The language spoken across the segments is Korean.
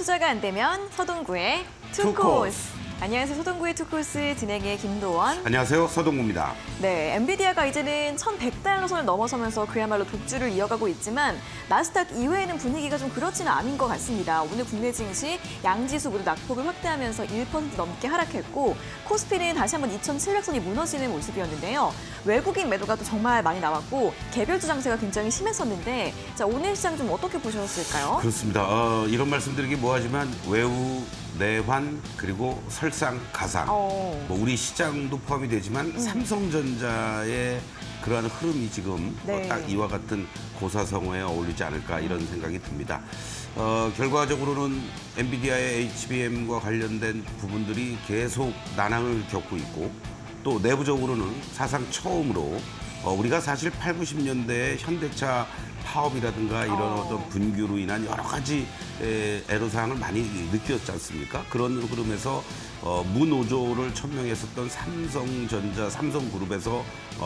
투자가 안 되면 서동구의 투코스. 안녕하세요. 서동구의 투코스 진행의 김도원. 안녕하세요. 서동구입니다. 네, 엔비디아가 이제는 1,100달러 선을 넘어서면서 그야말로 독주를 이어가고 있지만 나스닥 이외에는 분위기가 좀 그렇지는 않은 것 같습니다. 오늘 국내 증시 양지수 모두 낙폭을 확대하면서 1% 넘게 하락했고 코스피는 다시 한번 2,700선이 무너지는 모습이었는데요. 외국인 매도가 또 정말 많이 나왔고 개별주 장세가 굉장히 심했었는데 자, 오늘 시장 좀 어떻게 보셨을까요? 그렇습니다. 이런 말씀드리기 뭐하지만 외우, 내환, 그리고 설상가상 뭐 우리 시장도 포함이 되지만 삼성전자의 그러한 흐름이 지금 네. 딱 이와 같은 고사성어에 어울리지 않을까 이런 생각이 듭니다. 결과적으로는 엔비디아의 HBM과 관련된 부분들이 계속 난항을 겪고 있고 또 내부적으로는 사상 처음으로 우리가 사실 8, 90년대에 현대차 파업이라든가 이런 어떤 분규로 인한 여러 가지 애로사항을 많이 느꼈지 않습니까? 그런 흐름에서 무노조를 천명했었던 삼성전자, 삼성그룹에서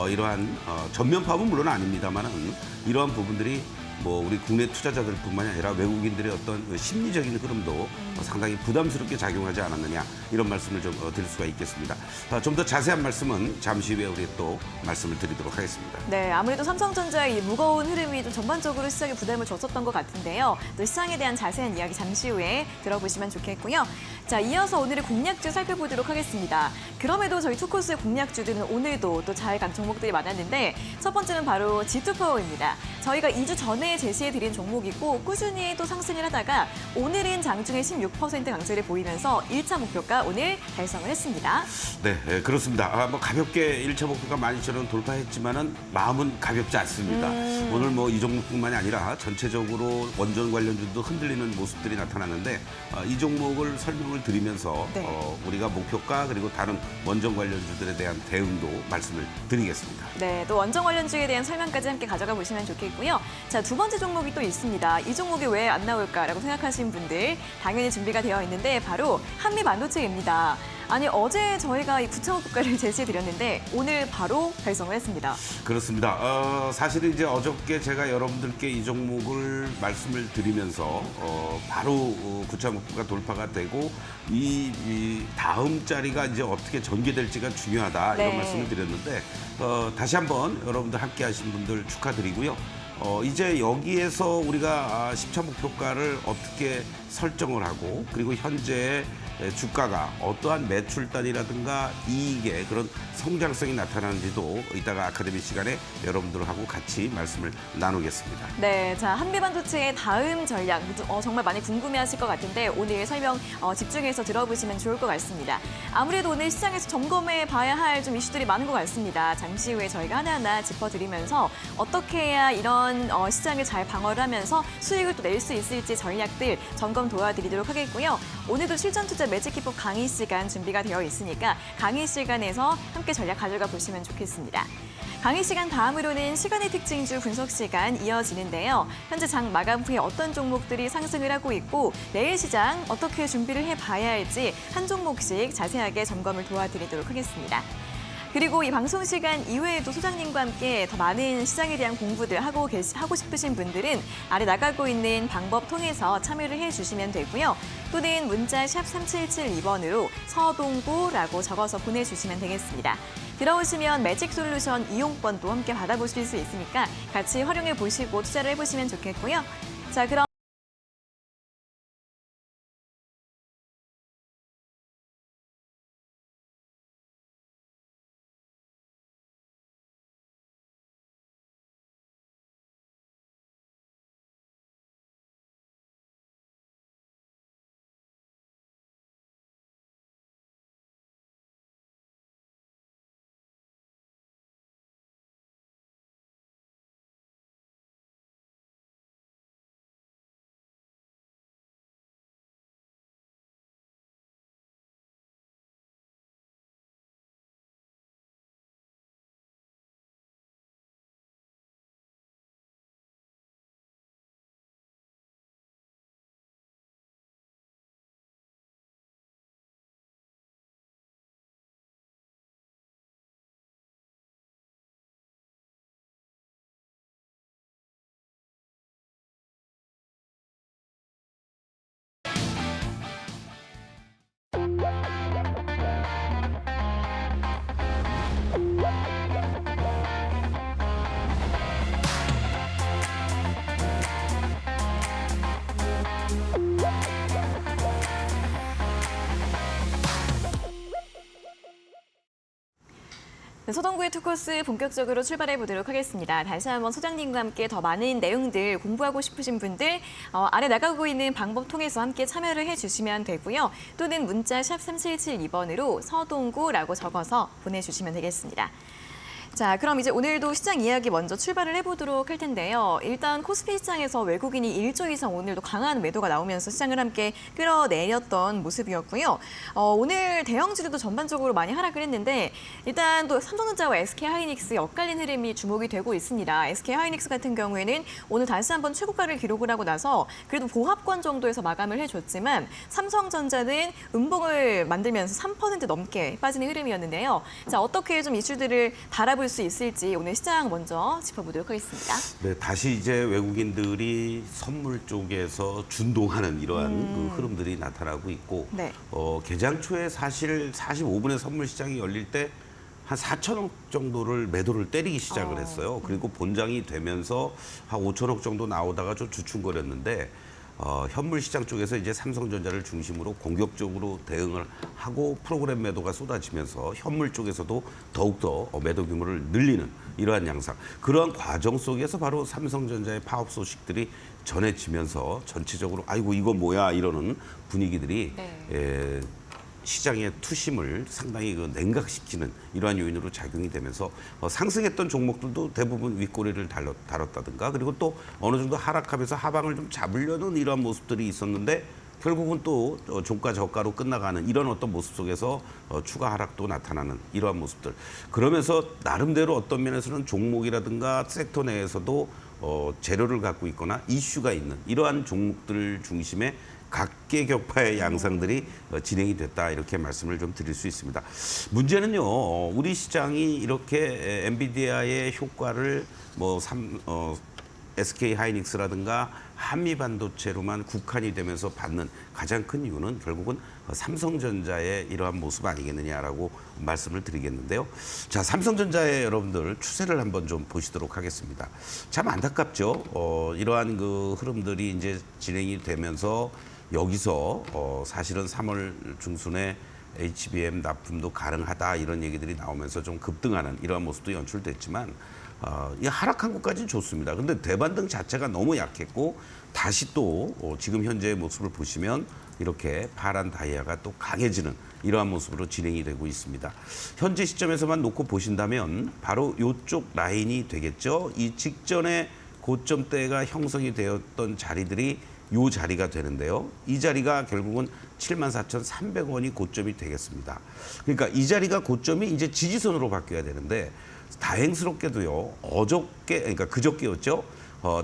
이러한 전면 파업은 물론 아닙니다만은 이러한 부분들이 뭐 우리 국내 투자자들뿐만이 아니라 외국인들의 어떤 심리적인 흐름도 상당히 부담스럽게 작용하지 않았느냐 이런 말씀을 좀 드릴 수가 있겠습니다. 좀 더 자세한 말씀은 잠시 후에 우리 또 말씀을 드리도록 하겠습니다. 네, 아무래도 삼성전자의 이 무거운 흐름이 좀 전반적으로 시장에 부담을 줬었던 것 같은데요. 또 시장에 대한 자세한 이야기 잠시 후에 들어보시면 좋겠고요. 자, 이어서 오늘의 공략주 살펴보도록 하겠습니다. 그럼에도 저희 투코스의 공략주들은 오늘도 또 잘 간 종목들이 많았는데 첫 번째는 바로 G2파워입니다. 저희가 2주 전에 제시해드린 종목이고 꾸준히 또 상승을 하다가 오늘은 장중에 16% 강세를 보이면서 1차 목표가 오늘 달성을 했습니다. 네, 그렇습니다. 뭐 가볍게 1차 목표가 12,000원 돌파했지만은 마음은 가볍지 않습니다. 오늘 뭐 이 종목뿐만이 아니라 전체적으로 원전 관련주도 흔들리는 모습들이 나타났는데 이 종목을 설명을 드리면서 네. 우리가 목표가 그리고 다른 원전 관련주들에 대한 대응도 말씀을 드리겠습니다. 네, 또 원전 관련주에 대한 설명까지 함께 가져가 보시면 좋겠고요. 자, 두 번째 종목이 또 있습니다. 이 종목이 왜 안 나올까라고 생각하신 분들 당연히 준비가 되어 있는데 바로 한미반도체입니다. 아니, 어제 저희가 이 9차 목표가를 제시해드렸는데 오늘 바로 달성을 했습니다. 그렇습니다. 사실은 이제 어저께 제가 여러분들께 이 종목을 말씀을 드리면서 바로 9차 목표가 돌파가 되고 이 다음 자리가 이제 어떻게 전개될지가 중요하다 네. 이런 말씀을 드렸는데 다시 한번 여러분들 함께 하신 분들 축하드리고요. 이제 여기에서 우리가 10차 목표가를 어떻게 설정을 하고 그리고 현재 주가가 어떠한 매출단이라든가 이익의 그런 성장성이 나타나는지도 이따가 아카데미 시간에 여러분들하고 같이 말씀을 나누겠습니다. 네, 자, 한미반도체의 다음 전략 정말 많이 궁금해하실 것 같은데 오늘 설명 집중해서 들어보시면 좋을 것 같습니다. 아무래도 오늘 시장에서 점검해 봐야 할 좀 이슈들이 많은 것 같습니다. 잠시 후에 저희가 하나하나 짚어드리면서 어떻게 해야 이런 시장을 잘 방어를 하면서 수익을 또 낼 수 있을지 전략들 점검 도와드리도록 하겠고요. 오늘도 실전 투자 매직 기법 강의 시간 준비가 되어 있으니까 강의 시간에서 함께 전략 가져가 보시면 좋겠습니다. 강의 시간 다음으로는 시간의 특징주 분석 시간 이어지는데요. 현재 장 마감 후에 어떤 종목들이 상승을 하고 있고 내일 시장 어떻게 준비를 해봐야 할지 한 종목씩 자세하게 점검을 도와드리도록 하겠습니다. 그리고 이 방송 시간 이외에도 소장님과 함께 더 많은 시장에 대한 공부들 하고 싶으신 분들은 아래 나가고 있는 방법 통해서 참여를 해주시면 되고요. 또는 문자 샵 3772번으로 서동구라고 적어서 보내주시면 되겠습니다. 들어오시면 매직 솔루션 이용권도 함께 받아보실 수 있으니까 같이 활용해 보시고 투자를 해보시면 좋겠고요. 자, 그럼 네, 서동구의 투코스 본격적으로 출발해 보도록 하겠습니다. 다시 한번 소장님과 함께 더 많은 내용들 공부하고 싶으신 분들 아래 나가고 있는 방법 통해서 함께 참여를 해주시면 되고요. 또는 문자 샵 3772번으로 서동구라고 적어서 보내주시면 되겠습니다. 자, 그럼 이제 오늘도 시장 이야기 먼저 출발을 해보도록 할 텐데요. 일단 코스피 시장에서 외국인이 1조 이상 오늘도 강한 매도가 나오면서 시장을 함께 끌어내렸던 모습이었고요. 오늘 대형주들도 전반적으로 많이 하락을 했는데 일단 또 삼성전자와 SK하이닉스 엇갈린 흐름이 주목이 되고 있습니다. SK하이닉스 같은 경우에는 오늘 다시 한번 최고가를 기록을 하고 나서 그래도 보합권 정도에서 마감을 해줬지만 삼성전자는 음봉을 만들면서 3% 넘게 빠지는 흐름이었는데요. 자, 어떻게 좀 이슈들을 바라볼 수 있을지 오늘 시장 먼저 짚어보도록 하겠습니다. 네, 다시 이제 외국인들이 선물 쪽에서 준동하는 이러한 그 흐름들이 나타나고 있고 네. 개장 초에 사실 45분에 선물 시장이 열릴 때 한 4천억 정도를 매도를 때리기 시작을 했어요. 그리고 본장이 되면서 한 5천억 정도 나오다가 좀 주춤거렸는데 현물 시장 쪽에서 이제 삼성전자를 중심으로 공격적으로 대응을 하고 프로그램 매도가 쏟아지면서 현물 쪽에서도 더욱더 매도 규모를 늘리는 이러한 양상. 그러한 과정 속에서 바로 삼성전자의 파업 소식들이 전해지면서 전체적으로 아이고 이거 뭐야 이러는 분위기들이 네. 시장의 투심을 상당히 그 냉각시키는 이러한 요인으로 작용이 되면서 상승했던 종목들도 대부분 윗꼬리를 다뤘다든가 그리고 또 어느 정도 하락하면서 하방을 좀 잡으려는 이러한 모습들이 있었는데 결국은 또 종가 저가로 끝나가는 이런 어떤 모습 속에서 추가 하락도 나타나는 이러한 모습들. 그러면서 나름대로 어떤 면에서는 종목이라든가 섹터 내에서도 재료를 갖고 있거나 이슈가 있는 이러한 종목들 중심의 각계격파의 양상들이 진행이 됐다 이렇게 말씀을 좀 드릴 수 있습니다. 문제는요, 우리 시장이 이렇게 엔비디아의 효과를 SK하이닉스라든가 한미반도체로만 국한이 되면서 받는 가장 큰 이유는 결국은 삼성전자의 이러한 모습 아니겠느냐라고 말씀을 드리겠는데요. 자, 삼성전자의 여러분들 추세를 한번 좀 보시도록 하겠습니다. 참 안타깝죠. 이러한 그 흐름들이 이제 진행이 되면서 여기서 사실은 3월 중순에 HBM 납품도 가능하다 이런 얘기들이 나오면서 좀 급등하는 이러한 모습도 연출됐지만 이 하락한 것까지는 좋습니다. 근데 대반등 자체가 너무 약했고 다시 또 지금 현재의 모습을 보시면 이렇게 파란 다이아가 또 강해지는 이러한 모습으로 진행이 되고 있습니다. 현재 시점에서만 놓고 보신다면 바로 이쪽 라인이 되겠죠. 이 직전에 고점대가 형성이 되었던 자리들이 이 자리가 되는데요. 이 자리가 결국은 74,300원이 고점이 되겠습니다. 그러니까 이 자리가 고점이 이제 지지선으로 바뀌어야 되는데 다행스럽게도요. 그러니까 그저께였죠.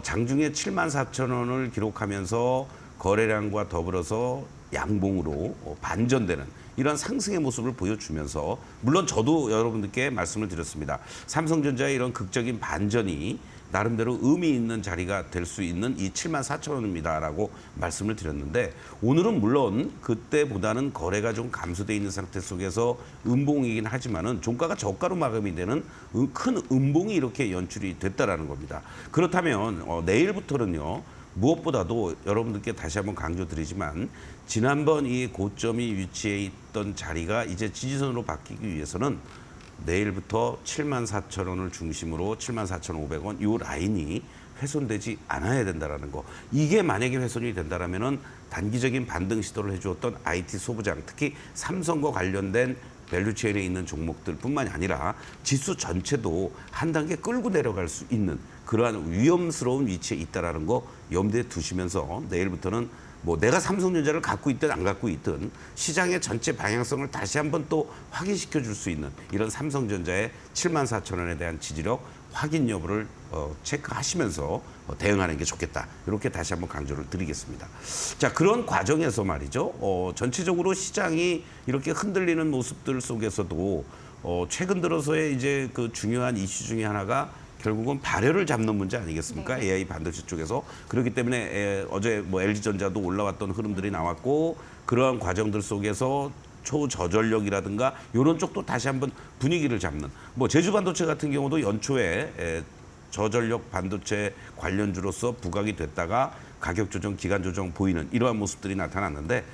장중에 74,000원을 기록하면서 거래량과 더불어서 양봉으로 반전되는 이런 상승의 모습을 보여주면서 물론 저도 여러분들께 말씀을 드렸습니다. 삼성전자의 이런 극적인 반전이 나름대로 의미 있는 자리가 될 수 있는 이 74,000원입니다라고 말씀을 드렸는데 오늘은 물론 그때보다는 거래가 좀 감소돼 있는 상태 속에서 음봉이긴 하지만은 종가가 저가로 마감이 되는 큰 음봉이 이렇게 연출이 됐다라는 겁니다. 그렇다면 내일부터는요. 무엇보다도 여러분들께 다시 한번 강조드리지만 지난번 이 고점이 위치해 있던 자리가 이제 지지선으로 바뀌기 위해서는 내일부터 74,000원을 중심으로 74,500원 이 라인이 훼손되지 않아야 된다는 거. 이게 만약에 훼손이 된다면은 단기적인 반등 시도를 해주었던 IT 소부장, 특히 삼성과 관련된 밸류체인에 있는 종목들뿐만이 아니라 지수 전체도 한 단계 끌고 내려갈 수 있는 그러한 위험스러운 위치에 있다는 거 염두에 두시면서 내일부터는 내가 삼성전자를 갖고 있든 안 갖고 있든 시장의 전체 방향성을 다시 한번 또 확인시켜 줄 수 있는 이런 삼성전자의 74,000원에 대한 지지력 확인 여부를 체크하시면서 대응하는 게 좋겠다. 이렇게 다시 한번 강조를 드리겠습니다. 자, 그런 과정에서 말이죠. 전체적으로 시장이 이렇게 흔들리는 모습들 속에서도 최근 들어서의 이제 그 중요한 이슈 중에 하나가 결국은 발열을 잡는 문제 아니겠습니까? 네. AI 반도체 쪽에서. 그렇기 때문에 어제 LG전자도 올라왔던 흐름들이 나왔고 그러한 과정들 속에서 초저전력이라든가 이런 쪽도 다시 한번 분위기를 잡는. 제주반도체 같은 경우도 연초에 저전력 반도체 관련주로서 부각이 됐다가 가격 조정, 기간 조정 보이는 이러한 모습들이 나타났는데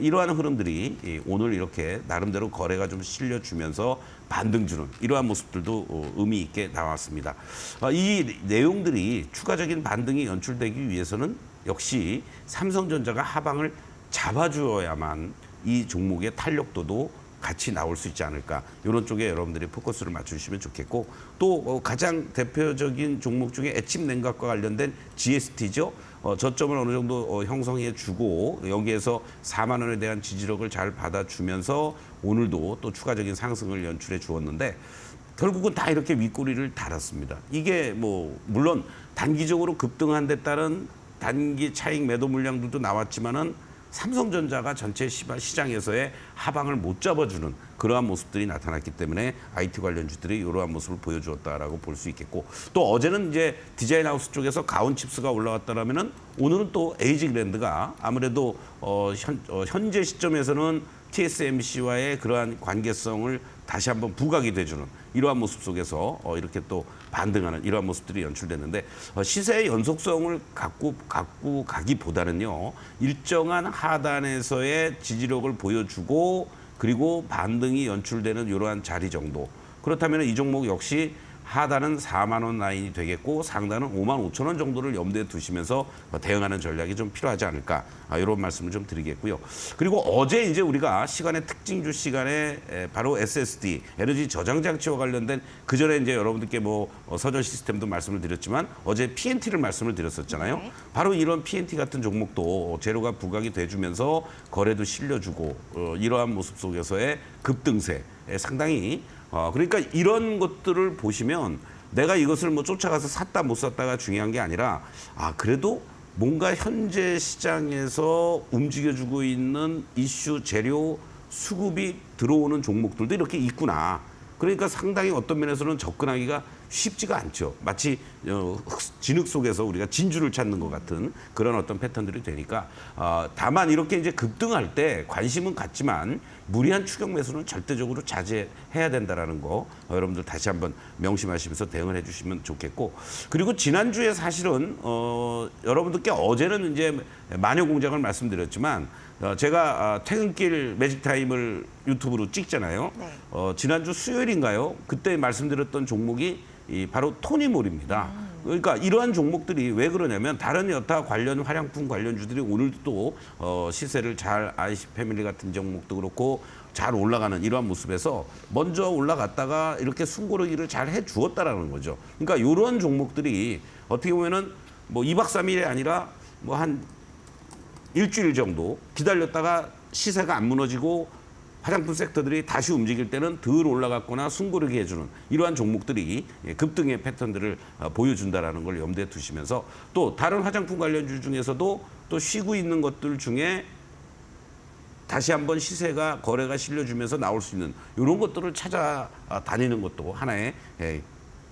이러한 흐름들이 오늘 이렇게 나름대로 거래가 좀 실려주면서 반등 주는 이러한 모습들도 의미 있게 나왔습니다. 이 내용들이 추가적인 반등이 연출되기 위해서는 역시 삼성전자가 하방을 잡아주어야만 이 종목의 탄력도도 같이 나올 수 있지 않을까. 이런 쪽에 여러분들이 포커스를 맞추시면 좋겠고 또 가장 대표적인 종목 중에 애침 냉각과 관련된 GST죠. 저점을 어느 정도 형성해 주고 여기에서 4만 원에 대한 지지력을 잘 받아주면서 오늘도 또 추가적인 상승을 연출해 주었는데 결국은 다 이렇게 윗꼬리를 달았습니다. 이게 뭐 물론 단기적으로 급등한 데 따른 단기 차익 매도 물량들도 나왔지만은 삼성전자가 전체 시장에서의 하방을 못 잡아주는 그러한 모습들이 나타났기 때문에 IT 관련주들이 이러한 모습을 보여주었다라고 볼 수 있겠고 또 어제는 이제 디자인 하우스 쪽에서 가온칩스가 올라왔다라면은 오늘은 또 에이지그랜드가 아무래도 현재 시점에서는 TSMC와의 그러한 관계성을 다시 한번 부각이 돼주는 이러한 모습 속에서 이렇게 또 반등하는 이러한 모습들이 연출됐는데 시세의 연속성을 갖고 가기보다는요 일정한 하단에서의 지지력을 보여주고 그리고 반등이 연출되는 이러한 자리 정도 그렇다면 이 종목 역시 하단은 4만 원 라인이 되겠고 상단은 5만 5천 원 정도를 염두에 두시면서 대응하는 전략이 좀 필요하지 않을까 이런 말씀을 좀 드리겠고요. 그리고 어제 이제 우리가 시간의 특징주 시간에 바로 SSD 에너지 저장 장치와 관련된 그 전에 이제 여러분들께 뭐 서전 시스템도 말씀을 드렸지만 어제 PNT를 말씀을 드렸었잖아요. 네. 바로 이런 PNT 같은 종목도 재료가 부각이 돼주면서 거래도 실려주고 이러한 모습 속에서의 급등세 상당히 그러니까 이런 것들을 보시면 내가 이것을 뭐 쫓아가서 샀다 못 샀다가 중요한 게 아니라 그래도 뭔가 현재 시장에서 움직여주고 있는 이슈 재료 수급이 들어오는 종목들도 이렇게 있구나. 그러니까 상당히 어떤 면에서는 접근하기가 쉽지가 않죠. 마치 진흙 속에서 우리가 진주를 찾는 것 같은 그런 어떤 패턴들이 되니까 다만 이렇게 이제 급등할 때 관심은 갖지만 무리한 추격 매수는 절대적으로 자제해야 된다라는 거 여러분들 다시 한번 명심하시면서 대응을 해주시면 좋겠고 그리고 지난주에 사실은 여러분들께 어제는 이제 마녀 공장을 말씀드렸지만 제가 퇴근길 매직 타임을 유튜브로 찍잖아요. 네. 지난주 수요일인가요? 그때 말씀드렸던 종목이 바로 토니몰입니다. 그러니까 이러한 종목들이 왜 그러냐면 다른 여타 관련 화장품 관련주들이 오늘도 또 시세를 잘 IC 패밀리 같은 종목도 그렇고 잘 올라가는 이러한 모습에서 먼저 올라갔다가 이렇게 숨고르기를 잘 해주었다라는 거죠. 그러니까 이런 종목들이 어떻게 보면은 뭐 2박 3일이 아니라 뭐 한 일주일 정도 기다렸다가 시세가 안 무너지고 화장품 섹터들이 다시 움직일 때는 덜 올라갔거나 숨고르게 해주는 이러한 종목들이 급등의 패턴들을 보여준다라는 걸 염두에 두시면서 또 다른 화장품 관련주 중에서도 또 쉬고 있는 것들 중에 다시 한번 시세가 거래가 실려주면서 나올 수 있는 이런 것들을 찾아다니는 것도 하나의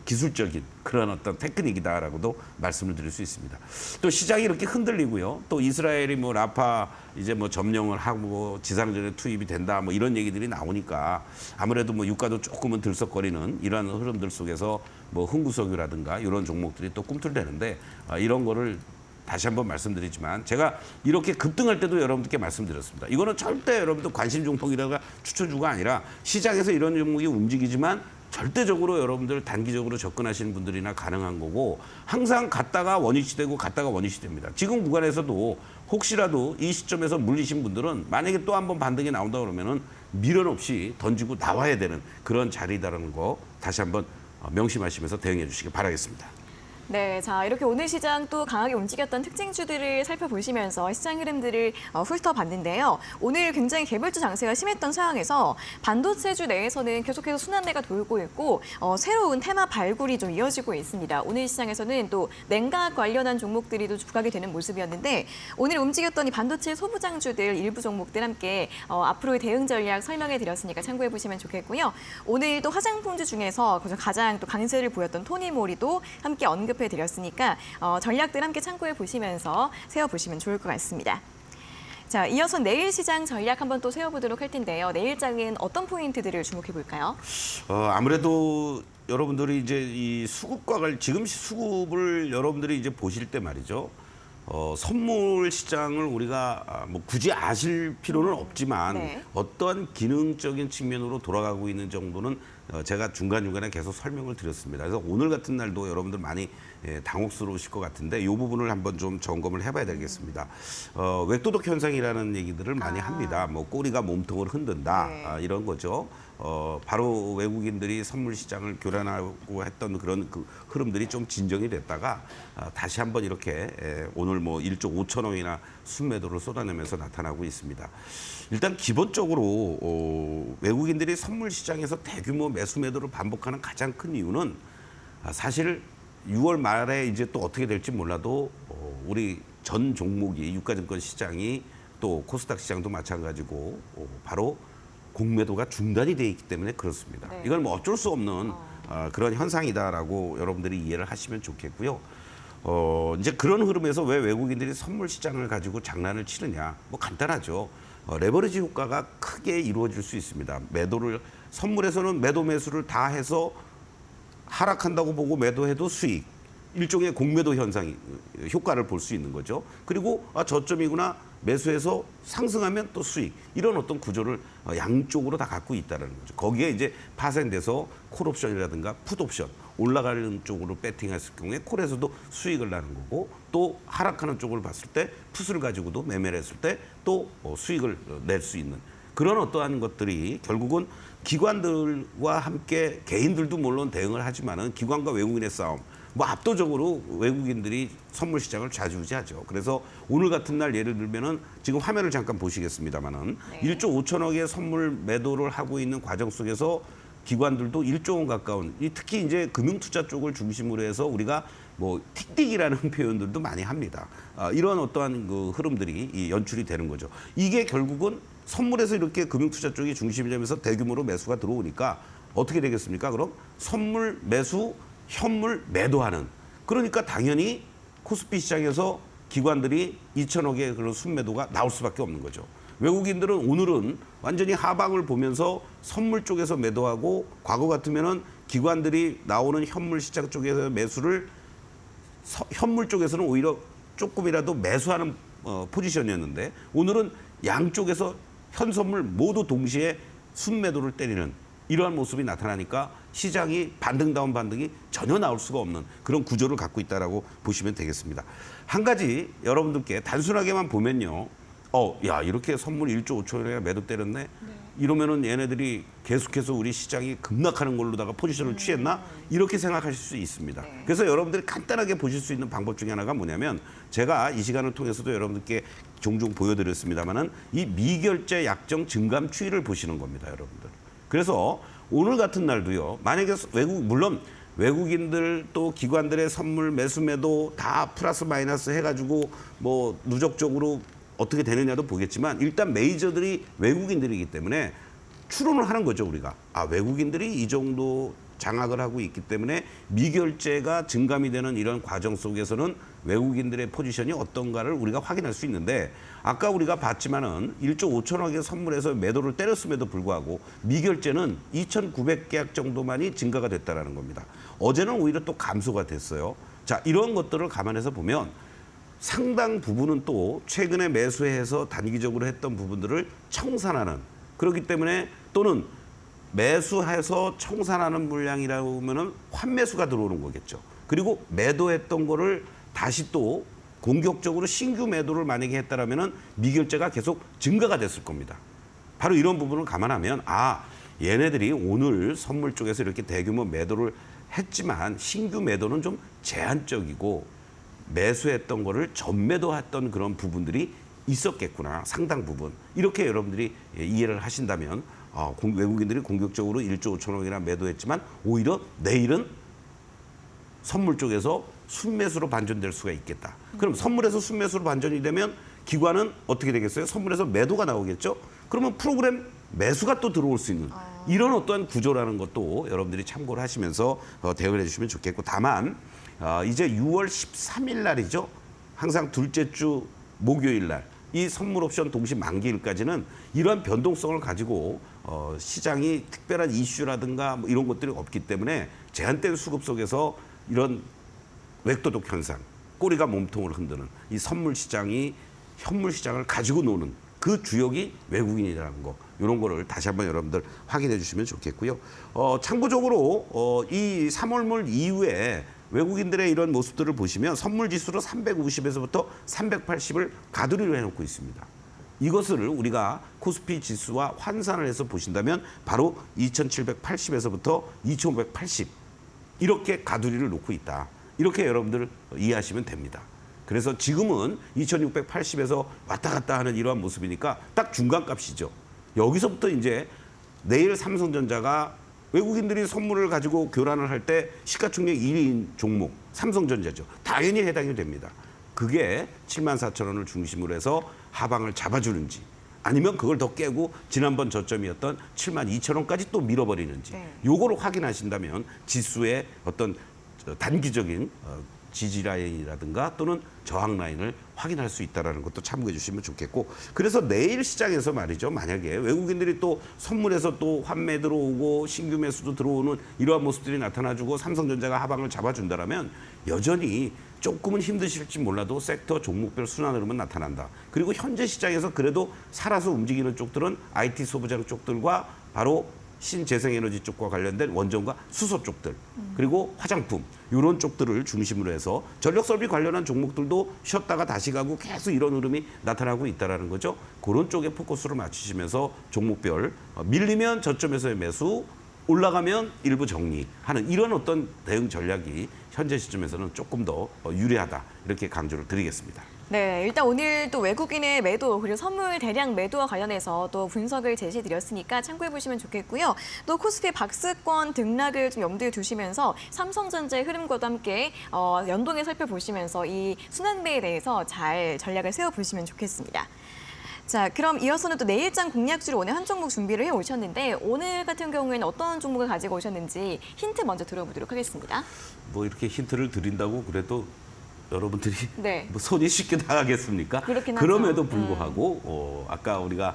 기술적인 그런 어떤 테크닉이다라고도 말씀을 드릴 수 있습니다. 또 시장이 이렇게 흔들리고요. 또 이스라엘이 뭐 라파 이제 뭐 점령을 하고 지상전에 투입이 된다 뭐 이런 얘기들이 나오니까 아무래도 뭐 유가도 조금은 들썩거리는 이러한 흐름들 속에서 뭐 흥구석유라든가 이런 종목들이 또 꿈틀대는데 이런 거를 다시 한번 말씀드리지만 제가 이렇게 급등할 때도 여러분들께 말씀드렸습니다. 이거는 절대 여러분들 관심 종목이라가 추천주가 아니라 시장에서 이런 종목이 움직이지만 절대적으로 여러분들 단기적으로 접근하시는 분들이나 가능한 거고 항상 갔다가 원위치 되고 갔다가 원위치 됩니다. 지금 구간에서도 혹시라도 이 시점에서 물리신 분들은 만약에 또 한번 반등이 나온다 그러면은 미련 없이 던지고 나와야 되는 그런 자리다라는 거 다시 한번 명심하시면서 대응해 주시기 바라겠습니다. 네, 자 이렇게 오늘 시장 또 강하게 움직였던 특징주들을 살펴보시면서 시장 흐름들을 훑어봤는데요. 오늘 굉장히 개별주 장세가 심했던 상황에서 반도체주 내에서는 계속해서 순환매가 돌고 있고 새로운 테마 발굴이 좀 이어지고 있습니다. 오늘 시장에서는 또 냉각 관련한 종목들이 또 부각이 되는 모습이었는데 오늘 움직였던 이 반도체 소부장주들 일부 종목들 함께 앞으로의 대응 전략 설명해 드렸으니까 참고해 보시면 좋겠고요. 오늘 또 화장품주 중에서 가장 또 강세를 보였던 토니모리도 함께 언급해 드렸으니까 전략들 함께 참고해 보시면서 세워보시면 좋을 것 같습니다. 자, 이어서 내일 시장 전략 한번 또 세워보도록 할 텐데요. 내일장은 어떤 포인트들을 주목해 볼까요? 아무래도 여러분들이 이제 이 수급과 지금 수급을 여러분들이 이제 보실 때 말이죠. 선물 시장을 우리가 뭐 굳이 아실 필요는 없지만 네. 어떠한 기능적인 측면으로 돌아가고 있는 정도는 제가 중간중간에 계속 설명을 드렸습니다. 그래서 오늘 같은 날도 여러분들 많이 당혹스러우실 것 같은데 이 부분을 한번 좀 점검을 해봐야 되겠습니다. 웹도덕 현상이라는 얘기들을 많이 합니다. 뭐 꼬리가 몸통을 흔든다 네. 이런 거죠. 바로 외국인들이 선물 시장을 교란하고 했던 그런 그 흐름들이 좀 진정이 됐다가 다시 한번 이렇게 오늘 뭐 1조 5천억이나 순매도를 쏟아내면서 나타나고 있습니다. 일단 기본적으로 외국인들이 선물 시장에서 대규모 매수 매도를 반복하는 가장 큰 이유는 사실 6월 말에 이제 또 어떻게 될지 몰라도 우리 전 종목이 유가증권 시장이 또 코스닥 시장도 마찬가지고 바로 공매도가 중단이 돼 있기 때문에 그렇습니다. 네. 이건 뭐 어쩔 수 없는 그런 현상이다라고 여러분들이 이해를 하시면 좋겠고요. 이제 그런 흐름에서 왜 외국인들이 선물 시장을 가지고 장난을 치느냐? 뭐 간단하죠. 레버리지 효과가 크게 이루어질 수 있습니다. 선물에서는 매도 매수를 다 해서 하락한다고 보고 매도해도 수익. 일종의 공매도 현상이 효과를 볼 수 있는 거죠. 그리고 저점이구나 매수해서 상승하면 또 수익. 이런 어떤 구조를 양쪽으로 다 갖고 있다는 거죠. 거기에 이제 파생돼서 콜옵션이라든가 풋옵션 올라가는 쪽으로 배팅했을 경우에 콜에서도 수익을 나는 거고 또 하락하는 쪽을 봤을 때 풋을 가지고도 매매를 했을 때 또 수익을 낼 수 있는 그런 어떠한 것들이 결국은 기관들과 함께 개인들도 물론 대응을 하지만은 기관과 외국인의 싸움 뭐 압도적으로 외국인들이 선물 시장을 좌지우지하죠. 그래서 오늘 같은 날 예를 들면은 지금 화면을 잠깐 보시겠습니다만은 네. 1조 5천억의 선물 매도를 하고 있는 과정 속에서 기관들도 1조 원 가까운 특히 이제 금융투자 쪽을 중심으로 해서 우리가 뭐 틱틱이라는 표현들도 많이 합니다. 이런 어떠한 그 흐름들이 연출이 되는 거죠. 이게 결국은 선물에서 이렇게 금융투자 쪽이 중심이 되면서 대규모로 매수가 들어오니까 어떻게 되겠습니까? 그럼 선물 매수 현물 매도하는 그러니까 당연히 코스피 시장에서 기관들이 2천억의 그런 순매도가 나올 수밖에 없는 거죠. 외국인들은 오늘은 완전히 하방을 보면서 선물 쪽에서 매도하고 과거 같으면은 기관들이 나오는 현물 시장 쪽에서 매수를 현물 쪽에서는 오히려 조금이라도 매수하는 포지션이었는데 오늘은 양쪽에서 현선물 모두 동시에 순매도를 때리는 이러한 모습이 나타나니까 시장이 반등다운 반등이 전혀 나올 수가 없는 그런 구조를 갖고 있다라고 보시면 되겠습니다. 한 가지 여러분들께 단순하게만 보면요. 야 이렇게 선물 1조 5천원에 매도 때렸네. 네. 이러면은 얘네들이 계속해서 우리 시장이 급락하는 걸로다가 포지션을 취했나? 이렇게 생각하실 수 있습니다. 네. 그래서 여러분들이 간단하게 보실 수 있는 방법 중에 하나가 뭐냐면 제가 이 시간을 통해서도 여러분들께 종종 보여드렸습니다만은 이 미결제 약정 증감 추이를 보시는 겁니다, 여러분들. 그래서 오늘 같은 날도요. 만약에 물론 외국인들 또 기관들의 선물 매수 매도 다 플러스 마이너스 해가지고 뭐 누적적으로 어떻게 되느냐도 보겠지만 일단 메이저들이 외국인들이기 때문에 추론을 하는 거죠, 우리가. 외국인들이 이 정도 장악을 하고 있기 때문에 미결제가 증감이 되는 이런 과정 속에서는 외국인들의 포지션이 어떤가를 우리가 확인할 수 있는데 아까 우리가 봤지만은 1조 5천억의 선물에서 매도를 때렸음에도 불구하고 미결제는 2,900계약 정도만이 증가가 됐다라는 겁니다. 어제는 오히려 또 감소가 됐어요. 자, 이런 것들을 감안해서 보면 상당 부분은 또 최근에 매수해서 단기적으로 했던 부분들을 청산하는 그렇기 때문에 또는 매수해서 청산하는 물량이라고 하면은 환매수가 들어오는 거겠죠. 그리고 매도했던 거를 다시 또 공격적으로 신규 매도를 만약에 했다라면은 미결제가 계속 증가가 됐을 겁니다. 바로 이런 부분을 감안하면 얘네들이 오늘 선물 쪽에서 이렇게 대규모 매도를 했지만 신규 매도는 좀 제한적이고 매수했던 거를 전매도했던 그런 부분들이 있었겠구나. 상당 부분. 이렇게 여러분들이 이해를 하신다면 외국인들이 공격적으로 1조 5천억이나 매도했지만 오히려 내일은 선물 쪽에서 순매수로 반전될 수가 있겠다. 그럼 선물에서 순매수로 반전이 되면 기관은 어떻게 되겠어요? 선물에서 매도가 나오겠죠? 그러면 프로그램 매수가 또 들어올 수 있는 이런 어떠한 구조라는 것도 여러분들이 참고를 하시면서 대응을 해주시면 좋겠고 다만 이제 6월 13일 날이죠. 항상 둘째 주 목요일 날 이 선물 옵션 동시 만기일까지는 이러한 변동성을 가지고 시장이 특별한 이슈라든가 뭐 이런 것들이 없기 때문에 제한된 수급 속에서 이런 웹도독 현상, 꼬리가 몸통을 흔드는 이 선물 시장이 현물 시장을 가지고 노는 그 주역이 외국인이라는 거, 이런 거를 다시 한번 여러분들 확인해 주시면 좋겠고요. 참고적으로 이 3월물 이후에 외국인들의 이런 모습들을 보시면 선물 지수로 350에서부터 380을 가두리로 해놓고 있습니다. 이것을 우리가 코스피 지수와 환산을 해서 보신다면 바로 2780에서부터 2580 이렇게 가두리를 놓고 있다. 이렇게 여러분들 이해하시면 됩니다. 그래서 지금은 2680에서 왔다 갔다 하는 이러한 모습이니까 딱 중간값이죠. 여기서부터 이제 내일 삼성전자가 외국인들이 선물을 가지고 교란을 할 때 시가총액 1위인 종목 삼성전자죠. 당연히 해당이 됩니다. 그게 74,000원을 중심으로 해서 하방을 잡아주는지 아니면 그걸 더 깨고 지난번 저점이었던 72,000원까지 또 밀어버리는지 요거를 확인하신다면 지수의 어떤 단기적인 지지 라인이라든가 또는 저항 라인을 확인할 수 있다는 것도 참고해 주시면 좋겠고, 그래서 내일 시장에서 말이죠, 만약에 외국인들이 또 선물에서 또 환매 들어오고 신규 매수도 들어오는 이러한 모습들이 나타나주고 삼성전자가 하방을 잡아준다면 여전히 조금은 힘드실지 몰라도 섹터 종목별 순환 흐름은 나타난다. 그리고 현재 시장에서 그래도 살아서 움직이는 쪽들은 IT 소비자력 쪽들과 바로 신재생에너지 쪽과 관련된 원전과 수소 쪽들, 그리고 화장품 이런 쪽들을 중심으로 해서 전력설비 관련한 종목들도 쉬었다가 다시 가고 계속 이런 흐름이 나타나고 있다는 거죠. 그런 쪽에 포커스를 맞추시면서 종목별 밀리면 저점에서의 매수, 올라가면 일부 정리하는 이런 어떤 대응 전략이 현재 시점에서는 조금 더 유리하다, 이렇게 강조를 드리겠습니다. 네, 일단 오늘 또 외국인의 매도 그리고 선물 대량 매도와 관련해서 또 분석을 제시드렸으니까 참고해 보시면 좋겠고요. 또 코스피 박스권 등락을 좀 염두에 두시면서 삼성전자의 흐름과도 함께 연동해 살펴보시면서 이 순환매에 대해서 잘 전략을 세워보시면 좋겠습니다. 자, 그럼 이어서는 또 내일장 공략주를 오늘 한 종목 준비를 해 오셨는데 오늘 같은 경우에는 어떤 종목을 가지고 오셨는지 힌트 먼저 들어보도록 하겠습니다. 뭐 이렇게 힌트를 드린다고 그래도 여러분들이 네. 뭐 손이 쉽게 나가겠습니까? 그렇긴 그럼에도 하죠. 불구하고 아까 우리가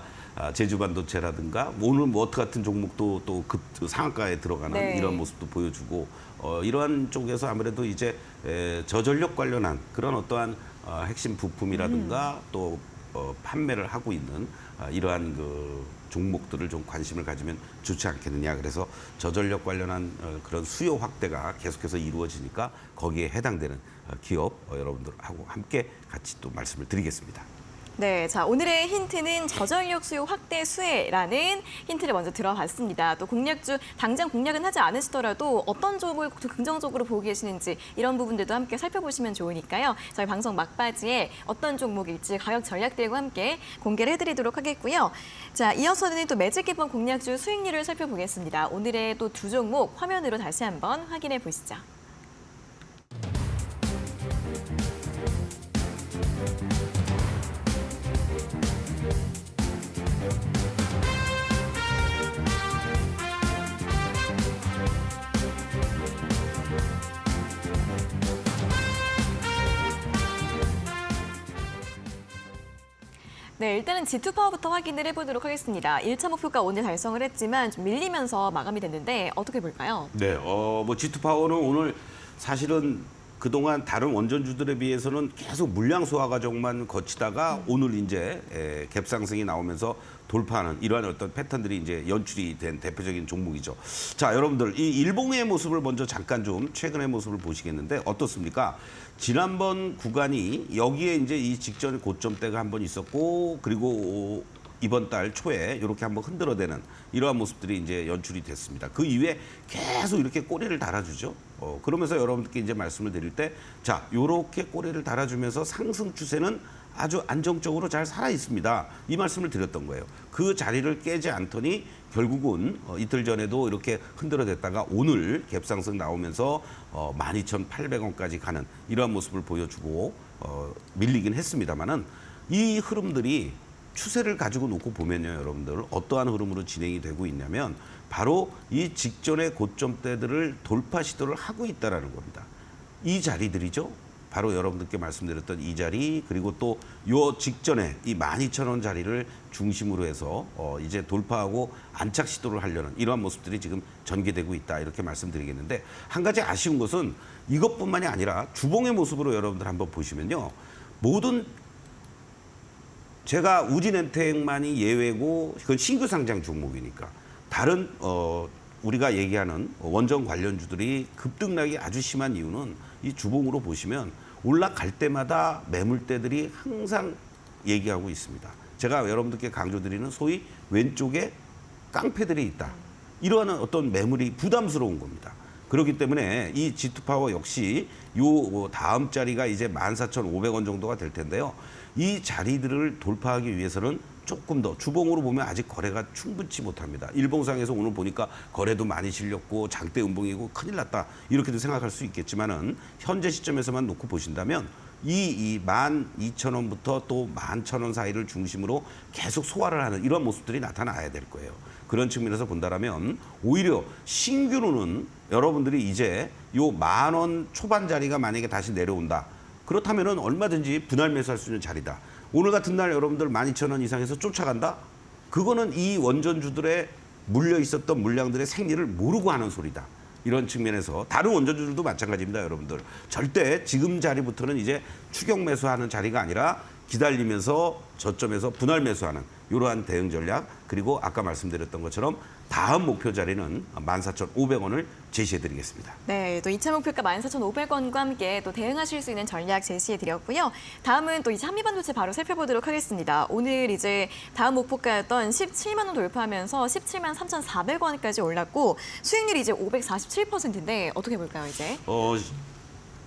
제주반도체라든가 오늘 워트 같은 종목도 또 급 상한가에 들어가는 네. 이런 모습도 보여주고 이러한 쪽에서 아무래도 이제 저전력 관련한 그런 어떠한 핵심 부품이라든가 또 판매를 하고 있는 이러한 그 종목들을 좀 관심을 가지면 좋지 않겠느냐. 그래서 저전력 관련한 그런 수요 확대가 계속해서 이루어지니까 거기에 해당되는 기업 여러분들하고 함께 같이 또 말씀을 드리겠습니다. 네, 자 오늘의 힌트는 저전력 수요 확대 수혜라는 힌트를 먼저 들어봤습니다. 또 공략주 당장 공략은 하지 않으시더라도 어떤 쪽을 긍정적으로 보고 계시는지 이런 부분들도 함께 살펴보시면 좋으니까요. 저희 방송 막바지에 어떤 종목일지 가격 전략들과 함께 공개를 해드리도록 하겠고요. 자 이어서는 또 매직 기본 공략주 수익률을 살펴보겠습니다. 오늘의 또 두 종목 화면으로 다시 한번 확인해 보시죠. 네, 일단은 G2파워부터 확인을 해보도록 하겠습니다. 1차 목표가 오늘 달성을 했지만 좀 밀리면서 마감이 됐는데 어떻게 볼까요? 네, 뭐 G2파워는 오늘 사실은 그동안 다른 원전주들에 비해서는 계속 물량 소화 과정만 거치다가 오늘 이제 갭상승이 나오면서 돌파하는 이러한 어떤 패턴들이 이제 연출이 된 대표적인 종목이죠. 자, 여러분들 이 일봉의 모습을 먼저 잠깐 좀 최근의 모습을 보시겠는데 어떻습니까? 지난번 구간이 여기에 이제 이 직전의 고점대가 한번 있었고 그리고 이번 달 초에 이렇게 한번 흔들어대는 이러한 모습들이 이제 연출이 됐습니다. 그 이후에 계속 이렇게 꼬리를 달아주죠. 그러면서 여러분들께 이제 말씀을 드릴 때, 자, 이렇게 꼬리를 달아주면서 상승 추세는 아주 안정적으로 잘 살아 있습니다. 이 말씀을 드렸던 거예요. 그 자리를 깨지 않더니 결국은 이틀 전에도 이렇게 흔들어댔다가 오늘 갭상승 나오면서 12,800원까지 가는 이러한 모습을 보여주고 밀리긴 했습니다만은 이 흐름들이 추세를 가지고 놓고 보면요, 여러분들 어떠한 흐름으로 진행이 되고 있냐면 바로 이 직전의 고점대들을 돌파 시도를 하고 있다라는 겁니다. 이 자리들이죠. 바로 여러분들께 말씀드렸던 이 자리 그리고 또 요 직전에 이 12,000원 자리를 중심으로 해서 이제 돌파하고 안착 시도를 하려는 이러한 모습들이 지금 전개되고 있다 이렇게 말씀드리겠는데 한 가지 아쉬운 것은 이것뿐만이 아니라 주봉의 모습으로 여러분들 한번 보시면요. 모든 제가 우진엔텍만이 예외고 그건 신규 상장 종목이니까 다른 우리가 얘기하는 원전 관련주들이 급등락이 아주 심한 이유는 이 주봉으로 보시면 올라갈 때마다 매물대들이 항상 얘기하고 있습니다. 제가 여러분들께 강조드리는 소위 왼쪽에 깡패들이 있다. 이러한 어떤 매물이 부담스러운 겁니다. 그렇기 때문에 이 G2파워 역시 요 다음 자리가 이제 14,500원 정도가 될 텐데요. 이 자리들을 돌파하기 위해서는 조금 더 주봉으로 보면 아직 거래가 충분치 못합니다. 일봉상에서 오늘 보니까 거래도 많이 실렸고 장대 음봉이고 큰일 났다 이렇게도 생각할 수 있겠지만은 현재 시점에서만 놓고 보신다면 이 12,000원부터 또 11,000원 사이를 중심으로 계속 소화를 하는 이런 모습들이 나타나야 될 거예요. 그런 측면에서 본다라면 오히려 신규로는 여러분들이 이제 요 10,000원 초반 자리가 만약에 다시 내려온다. 그렇다면은 얼마든지 분할 매수할 수 있는 자리다. 오늘 같은 날 여러분들 12,000원 이상에서 쫓아간다? 그거는 이 원전주들의 물려 있었던 물량들의 생리를 모르고 하는 소리다. 이런 측면에서 다른 원전주들도 마찬가지입니다, 여러분들. 절대 지금 자리부터는 이제 추격 매수하는 자리가 아니라 기다리면서 저점에서 분할 매수하는 이러한 대응 전략 그리고 아까 말씀드렸던 것처럼 다음 목표 자리는 14,500원을 제시해드리겠습니다. 네, 또 2차 목표가 14,500원과 함께 또 대응하실 수 있는 전략 제시해드렸고요. 다음은 또 이제 한미반도체 바로 살펴보도록 하겠습니다. 오늘 이제 다음 목표가였던 17만 원 돌파하면서 17만 3,400원까지 올랐고 수익률이 이제 547%인데 어떻게 볼까요, 이제?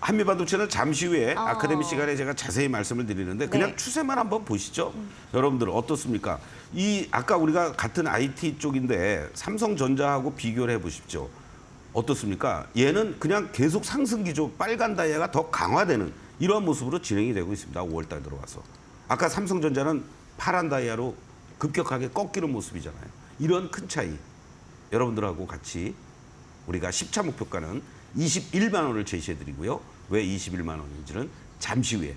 한미반도체는 잠시 후에 아카데미 시간에 제가 자세히 말씀을 드리는데 그냥 네. 추세만 한번 보시죠. 여러분들 어떻습니까? 이 아까 우리가 같은 IT 쪽인데 삼성전자하고 비교를 해보십시오. 어떻습니까? 얘는 그냥 계속 상승 기조 빨간 다이아가 더 강화되는 이러한 모습으로 진행이 되고 있습니다. 5월 달 들어와서. 아까 삼성전자는 파란 다이아로 급격하게 꺾이는 모습이잖아요. 이런 큰 차이 여러분들하고 같이 우리가 10차 목표가는 21만 원을 제시해드리고요. 왜 21만 원인지는 잠시 후에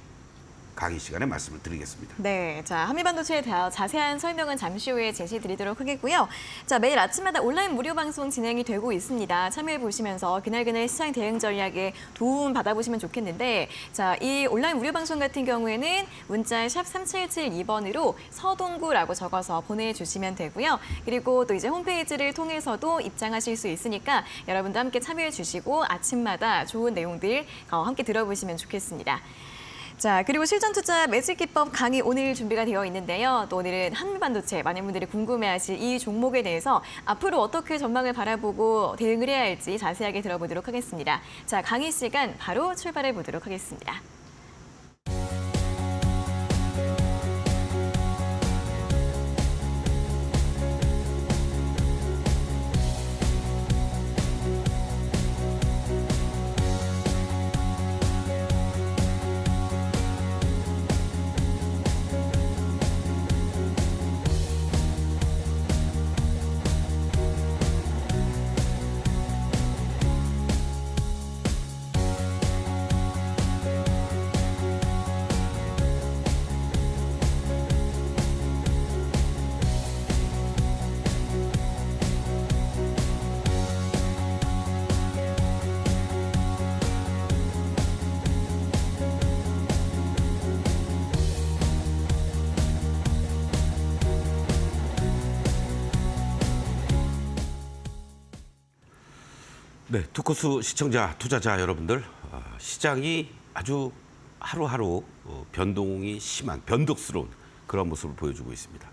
강의 시간에 말씀을 드리겠습니다. 네, 자 한미반도체에 대한 자세한 설명은 잠시 후에 제시드리도록 하겠고요. 자 매일 아침마다 온라인 무료 방송 진행이 되고 있습니다. 참여해 보시면서 그날그날 시장 대응 전략에 도움 받아보시면 좋겠는데, 자 이 온라인 무료 방송 같은 경우에는 문자 샵 3772번으로 서동구라고 적어서 보내주시면 되고요. 그리고 또 이제 홈페이지를 통해서도 입장하실 수 있으니까 여러분도 함께 참여해 주시고 아침마다 좋은 내용들 함께 들어보시면 좋겠습니다. 자, 그리고 실전투자 매직 기법 강의 오늘 준비가 되어 있는데요. 또 오늘은 한미반도체 많은 분들이 궁금해하실 이 종목에 대해서 앞으로 어떻게 전망을 바라보고 대응을 해야 할지 자세하게 들어보도록 하겠습니다. 자, 강의 시간 바로 출발해 보도록 하겠습니다. 네, 투코스 시청자, 투자자 여러분들, 시장이 아주 하루하루 변동이 심한, 변덕스러운 그런 모습을 보여주고 있습니다.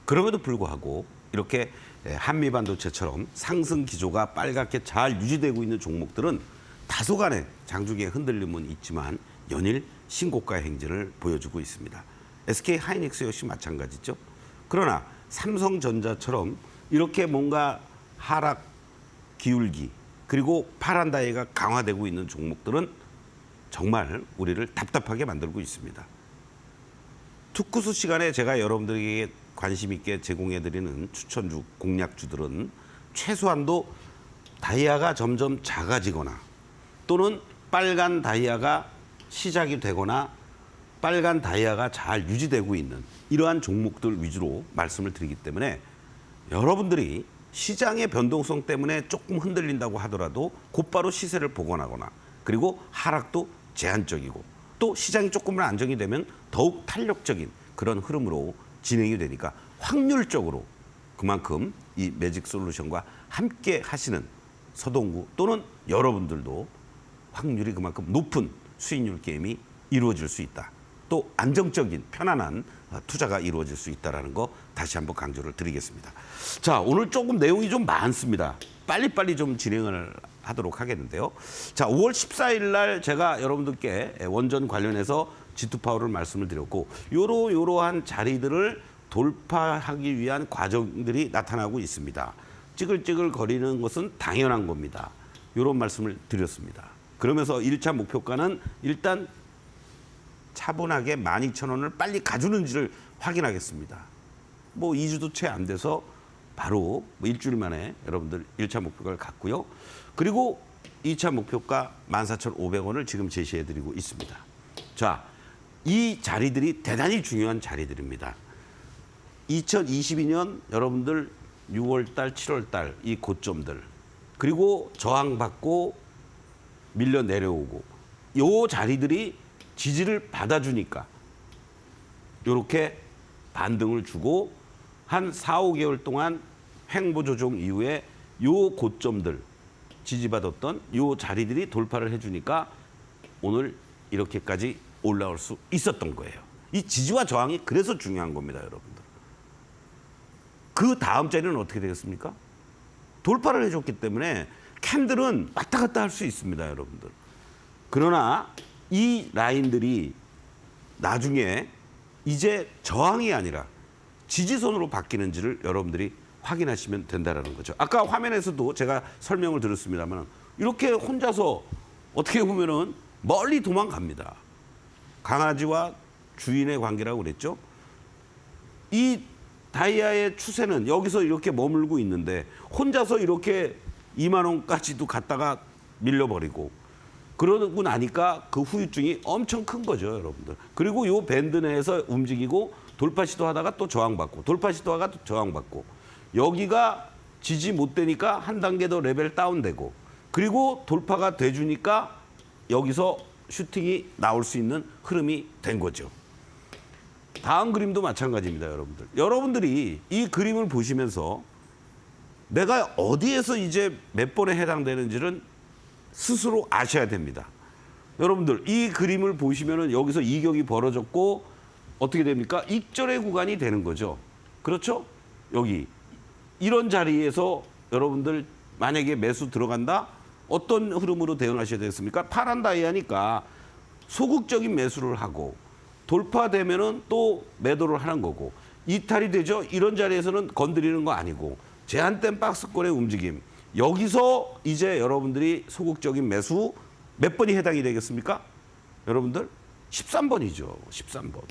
그럼에도 불구하고 이렇게 한미반도체처럼 상승 기조가 빨갛게 잘 유지되고 있는 종목들은 다소간의 장중의 흔들림은 있지만 연일 신고가 행진을 보여주고 있습니다. SK 하이닉스 역시 마찬가지죠. 그러나 삼성전자처럼 이렇게 뭔가 하락 기울기 그리고 파란 다이가 강화되고 있는 종목들은 정말 우리를 답답하게 만들고 있습니다. 투쿠스 시간에 제가 여러분들에게 관심 있게 제공해드리는 추천주, 공략주들은 최소한도 다이아가 점점 작아지거나 또는 빨간 다이아가 시작이 되거나 빨간 다이아가 잘 유지되고 있는 이러한 종목들 위주로 말씀을 드리기 때문에 여러분들이 시장의 변동성 때문에 조금 흔들린다고 하더라도 곧바로 시세를 복원하거나 그리고 하락도 제한적이고 또 시장이 조금은 안정이 되면 더욱 탄력적인 그런 흐름으로 진행이 되니까 확률적으로 그만큼 이 매직 솔루션과 함께 하시는 서동구 또는 여러분들도 확률이 그만큼 높은 수익률 게임이 이루어질 수 있다. 또 안정적인 편안한 투자가 이루어질 수 있다는 거 다시 한번 강조를 드리겠습니다. 자, 오늘 조금 내용이 좀 많습니다. 빨리빨리 좀 진행을 하도록 하겠는데요. 자, 5월 14일 날 제가 여러분들께 원전 관련해서 G2파워를 말씀을 드렸고 요러한 자리들을 돌파하기 위한 과정들이 나타나고 있습니다. 찌글찌글 거리는 것은 당연한 겁니다. 이런 말씀을 드렸습니다. 그러면서 1차 목표가는 일단 차분하게 12,000원을 빨리 가주는지를 확인하겠습니다. 뭐 2주도 채 안 돼서 바로 뭐 일주일 만에 여러분들 1차 목표가를 갔고요. 그리고 2차 목표가 14,500원을 지금 제시해드리고 있습니다. 자, 이 자리들이 대단히 중요한 자리들입니다. 2022년 여러분들 6월달, 7월달 이 고점들 그리고 저항받고 밀려 내려오고 요 자리들이 지지를 받아주니까 이렇게 반등을 주고 한 4, 5개월 동안 횡보 조정 이후에 요 고점들 지지받았던 요 자리들이 돌파를 해주니까 오늘 이렇게까지 올라올 수 있었던 거예요. 이 지지와 저항이 그래서 중요한 겁니다, 여러분들. 그 다음 자리는 어떻게 되겠습니까? 돌파를 해줬기 때문에 캔들은 왔다 갔다 할 수 있습니다, 여러분들. 그러나 이 라인들이 나중에 이제 저항이 아니라 지지선으로 바뀌는지를 여러분들이 확인하시면 된다는 거죠. 아까 화면에서도 제가 설명을 드렸습니다만 이렇게 혼자서 어떻게 보면은 멀리 도망갑니다. 강아지와 주인의 관계라고 그랬죠. 이 다이아의 추세는 여기서 이렇게 머물고 있는데 혼자서 이렇게 2만 원까지도 갔다가 밀려버리고 그러고 나니까 그 후유증이 엄청 큰 거죠, 여러분들. 그리고 요 밴드 내에서 움직이고 돌파 시도하다가 또 저항받고 돌파 시도하다가 또 저항받고 여기가 지지 못 되니까 한 단계 더 레벨 다운되고 그리고 돌파가 돼주니까 여기서 슈팅이 나올 수 있는 흐름이 된 거죠. 다음 그림도 마찬가지입니다, 여러분들. 여러분들이 이 그림을 보시면서 내가 어디에서 이제 몇 번에 해당되는지는 스스로 아셔야 됩니다. 여러분들 이 그림을 보시면은 여기서 이격이 벌어졌고 어떻게 됩니까? 익절의 구간이 되는 거죠. 그렇죠? 여기 이런 자리에서 여러분들 만약에 매수 들어간다? 어떤 흐름으로 대응하셔야 되겠습니까? 파란 다이아니까 소극적인 매수를 하고 돌파되면은 또 매도를 하는 거고 이탈이 되죠. 이런 자리에서는 건드리는 거 아니고 제한된 박스권의 움직임. 여기서 이제 여러분들이 소극적인 매수 몇 번이 해당이 되겠습니까? 여러분들 13번이죠. 13번.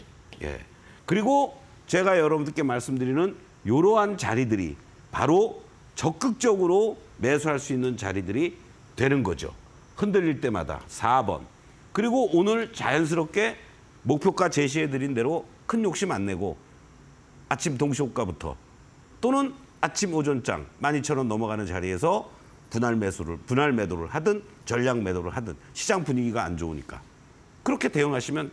예. 그리고 제가 여러분들께 말씀드리는 이러한 자리들이 바로 적극적으로 매수할 수 있는 자리들이 되는 거죠. 흔들릴 때마다 4번. 그리고 오늘 자연스럽게 목표가 제시해드린 대로 큰 욕심 안 내고 아침 동시호가부터 또는 아침 오전장 12,000원 넘어가는 자리에서 분할 매도를 하든 전략 매도를 하든 시장 분위기가 안 좋으니까 그렇게 대응하시면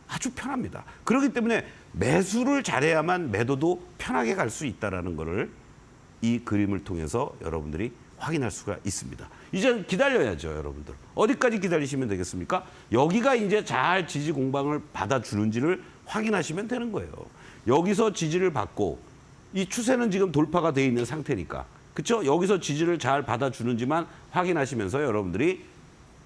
아주 편합니다. 그렇기 때문에 매수를 잘해야만 매도도 편하게 갈 수 있다는 거를 이 그림을 통해서 여러분들이 확인할 수가 있습니다. 이제 기다려야죠, 여러분들. 어디까지 기다리시면 되겠습니까? 여기가 이제 잘 지지 공방을 받아주는지를 확인하시면 되는 거예요. 여기서 지지를 받고 이 추세는 지금 돌파가 돼 있는 상태니까. 그렇죠? 여기서 지지를 잘 받아주는지만 확인하시면서 여러분들이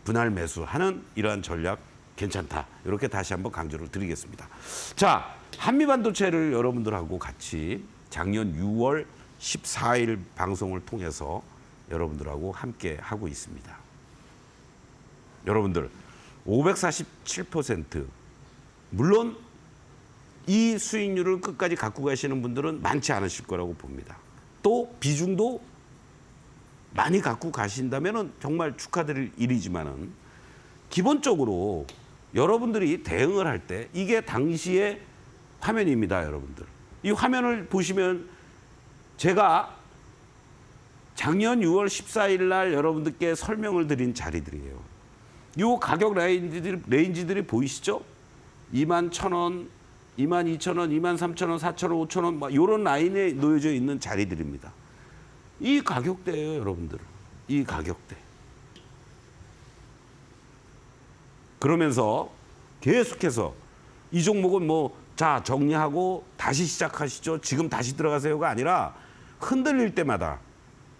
분할 매수하는 이러한 전략 괜찮다. 이렇게 다시 한번 강조를 드리겠습니다. 자, 한미반도체를 여러분들하고 같이 작년 6월 14일 방송을 통해서 여러분들하고 함께 하고 있습니다. 여러분들 547% 물론 이 수익률을 끝까지 갖고 가시는 분들은 많지 않으실 거라고 봅니다. 또 비중도 많이 갖고 가신다면 정말 축하드릴 일이지만은 기본적으로 여러분들이 대응을 할 때 이게 당시의 화면입니다, 여러분들. 이 화면을 보시면 제가 작년 6월 14일 날 여러분들께 설명을 드린 자리들이에요. 이 가격 레인지들이 보이시죠? 21,000원, 22,000원, 23,000원, 4,000원, 5,000원 막 이런 라인에 놓여져 있는 자리들입니다. 이 가격대예요, 여러분들. 이 가격대. 그러면서 계속해서 이 종목은 자 정리하고 다시 시작하시죠. 지금 다시 들어가세요가 아니라 흔들릴 때마다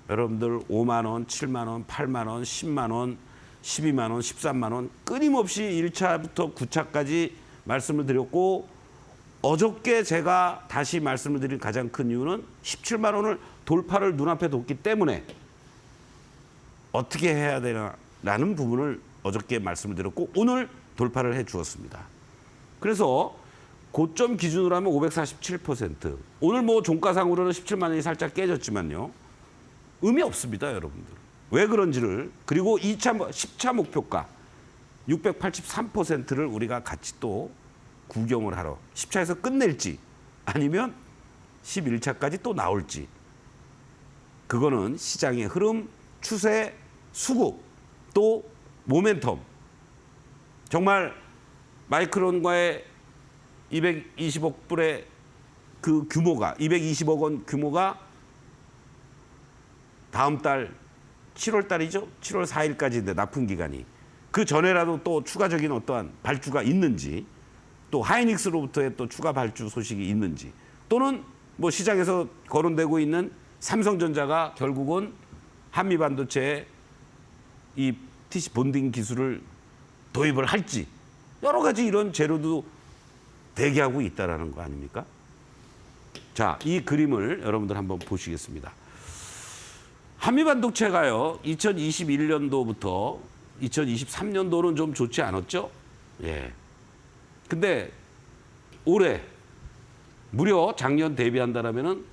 여러분들 5만 원, 7만 원, 8만 원, 10만 원, 12만 원, 13만 원 끊임없이 1차부터 9차까지 말씀을 드렸고 어저께 제가 다시 말씀을 드린 가장 큰 이유는 17만 원을 돌파를 눈앞에 뒀기 때문에 어떻게 해야 되나라는 부분을 어저께 말씀을 드렸고 오늘 돌파를 해 주었습니다. 그래서 고점 기준으로 하면 547%. 오늘 종가상으로는 17만 원이 살짝 깨졌지만요. 의미 없습니다, 여러분들. 왜 그런지를 그리고 10차 목표가 683%를 우리가 같이 또 구경을 하러 10차에서 끝낼지 아니면 11차까지 또 나올지 그거는 시장의 흐름, 추세, 수급 또 모멘텀 정말 마이크론과의 220억 불의 그 규모가 220억 원 규모가 다음 달 7월 달이죠. 7월 4일까지인데 납품 기간이 그 전에라도 또 추가적인 어떠한 발주가 있는지 또 하이닉스로부터의 또 추가 발주 소식이 있는지 또는 시장에서 거론되고 있는 삼성전자가 결국은 한미반도체에 이 TC 본딩 기술을 도입을 할지 여러 가지 이런 재료도 대기하고 있다라는 거 아닙니까? 자, 이 그림을 여러분들 한번 보시겠습니다. 한미반도체가요, 2021년도부터 2023년도는 좀 좋지 않았죠? 예. 근데 올해 무려 작년 대비한다라면은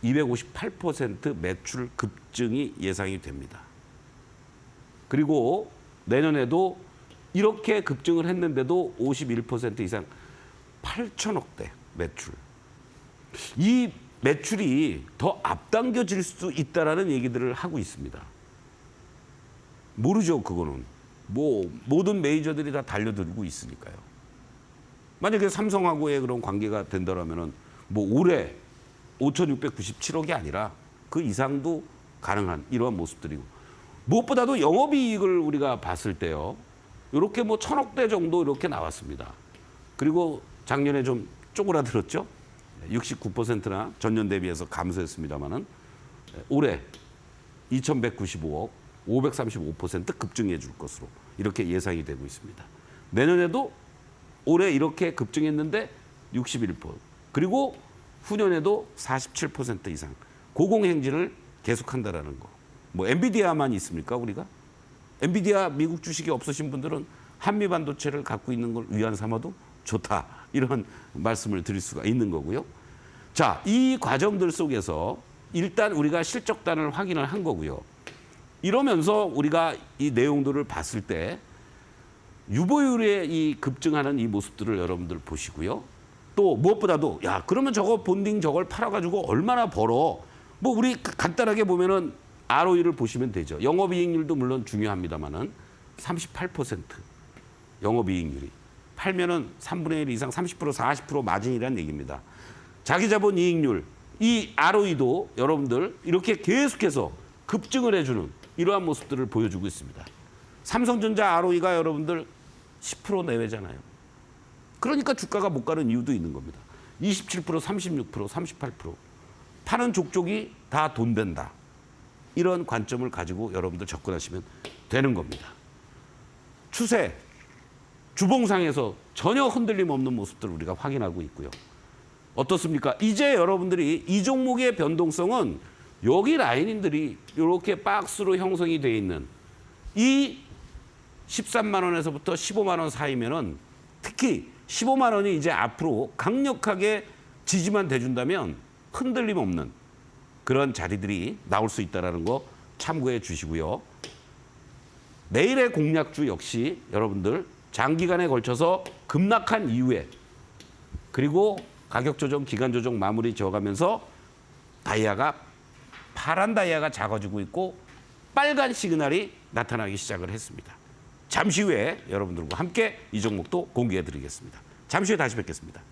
258% 매출 급증이 예상이 됩니다. 그리고 내년에도 이렇게 급증을 했는데도 51% 이상 8천억대 매출. 이 매출이 더 앞당겨질 수 있다라는 얘기들을 하고 있습니다. 모르죠, 그거는. 모든 메이저들이 다 달려들고 있으니까요. 만약에 삼성하고의 그런 관계가 된다라면은 올해 5,697억이 아니라 그 이상도 가능한 이러한 모습들이고 무엇보다도 영업이익을 우리가 봤을 때요. 이렇게 1,000억대 정도 이렇게 나왔습니다. 그리고 작년에 좀 쪼그라들었죠. 69%나 전년 대비해서 감소했습니다만은 올해 2,195억, 535% 급증해 줄 것으로 이렇게 예상이 되고 있습니다. 내년에도 올해 이렇게 급증했는데 61%, 그리고 후년에도 47% 이상 고공행진을 계속한다라는 거. 엔비디아만 있습니까, 우리가? 엔비디아 미국 주식이 없으신 분들은 한미 반도체를 갖고 있는 걸 위안 삼아도 좋다. 이런 말씀을 드릴 수가 있는 거고요. 자, 이 과정들 속에서 일단 우리가 실적단을 확인을 한 거고요. 이러면서 우리가 이 내용들을 봤을 때 유보율의 이 급증하는 이 모습들을 여러분들 보시고요. 또 무엇보다도 그러면 저거 본딩 저걸 팔아가지고 얼마나 벌어? 우리 간단하게 보면은 ROE를 보시면 되죠. 영업이익률도 물론 중요합니다만은 38% 영업이익률이 팔면은 3분의 1 이상 30% 40% 마진이라는 얘기입니다. 자기자본 이익률 이 ROE도 여러분들 이렇게 계속해서 급증을 해주는 이러한 모습들을 보여주고 있습니다. 삼성전자 ROE가 여러분들 10% 내외잖아요. 그러니까 주가가 못 가는 이유도 있는 겁니다. 27%, 36%, 38% 파는 족족이 다 돈 된다. 이런 관점을 가지고 여러분들 접근하시면 되는 겁니다. 추세, 주봉상에서 전혀 흔들림 없는 모습들을 우리가 확인하고 있고요. 어떻습니까? 이제 여러분들이 이 종목의 변동성은 여기 라인들이 이렇게 박스로 형성이 되어 있는 이 13만 원에서부터 15만 원 사이면은 특히 15만 원이 이제 앞으로 강력하게 지지만 대준다면 흔들림 없는 그런 자리들이 나올 수 있다는 거 참고해 주시고요. 내일의 공략주 역시 여러분들 장기간에 걸쳐서 급락한 이후에 그리고 가격 조정, 기간 조정 마무리 지어가면서 다이아가 파란 다이아가 작아지고 있고 빨간 시그널이 나타나기 시작을 했습니다. 잠시 후에 여러분들과 함께 이 종목도 공개해 드리겠습니다. 잠시 후에 다시 뵙겠습니다.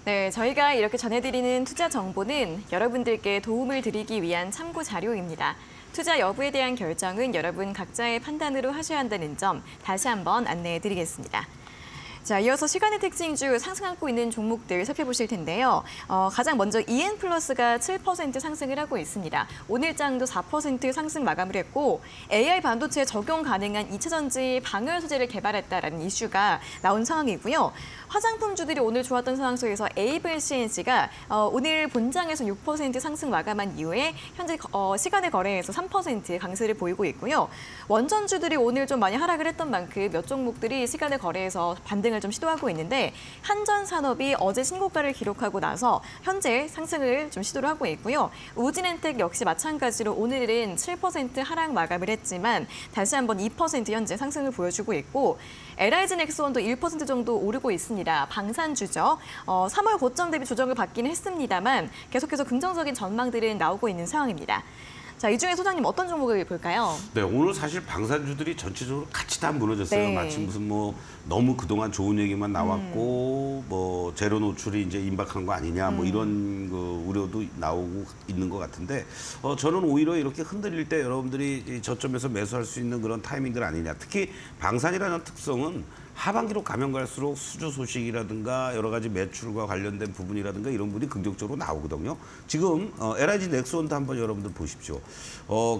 네, 저희가 이렇게 전해드리는 투자 정보는 여러분들께 도움을 드리기 위한 참고 자료입니다. 투자 여부에 대한 결정은 여러분 각자의 판단으로 하셔야 한다는 점 다시 한번 안내해 드리겠습니다. 자, 이어서 시간의 특징주 상승하고 있는 종목들 살펴보실 텐데요. 가장 먼저 EN플러스가 7% 상승을 하고 있습니다. 오늘 장도 4% 상승 마감을 했고 AI 반도체에 적용 가능한 2차전지 방열 소재를 개발했다라는 이슈가 나온 상황이고요. 화장품주들이 오늘 좋았던 상황 속에서 에이블 CNC가 오늘 본장에서 6% 상승 마감한 이후에 현재 시간의 거래에서 3% 강세를 보이고 있고요. 원전주들이 오늘 좀 많이 하락을 했던 만큼 몇 종목들이 시간의 거래에서 반등을 좀 시도하고 있는데 한전산업이 어제 신고가를 기록하고 나서 현재 상승을 좀 시도를 하고 있고요. 우진엔텍 역시 마찬가지로 오늘은 7% 하락 마감을 했지만 다시 한번 2% 현재 상승을 보여주고 있고 LIG 넥스원도 1% 정도 오르고 있습니다. 방산주죠. 3월 고점 대비 조정을 받긴 했습니다만 계속해서 긍정적인 전망들은 나오고 있는 상황입니다. 자, 이 중에 소장님 어떤 종목을 볼까요? 네, 오늘 사실 방산주들이 전체적으로 같이 다 무너졌어요. 네. 마치 무슨 뭐 너무 그동안 좋은 얘기만 나왔고 뭐 제로 노출이 이제 임박한 거 아니냐 뭐 이런 그 우려도 나오고 있는 것 같은데 저는 오히려 이렇게 흔들릴 때 여러분들이 이 저점에서 매수할 수 있는 그런 타이밍들 아니냐. 특히 방산이라는 특성은 하반기로 가면 갈수록 수주 소식이라든가 여러 가지 매출과 관련된 부분이라든가 이런 부분이 긍정적으로 나오거든요. 지금 LIG 넥스원도 한번 여러분들 보십시오.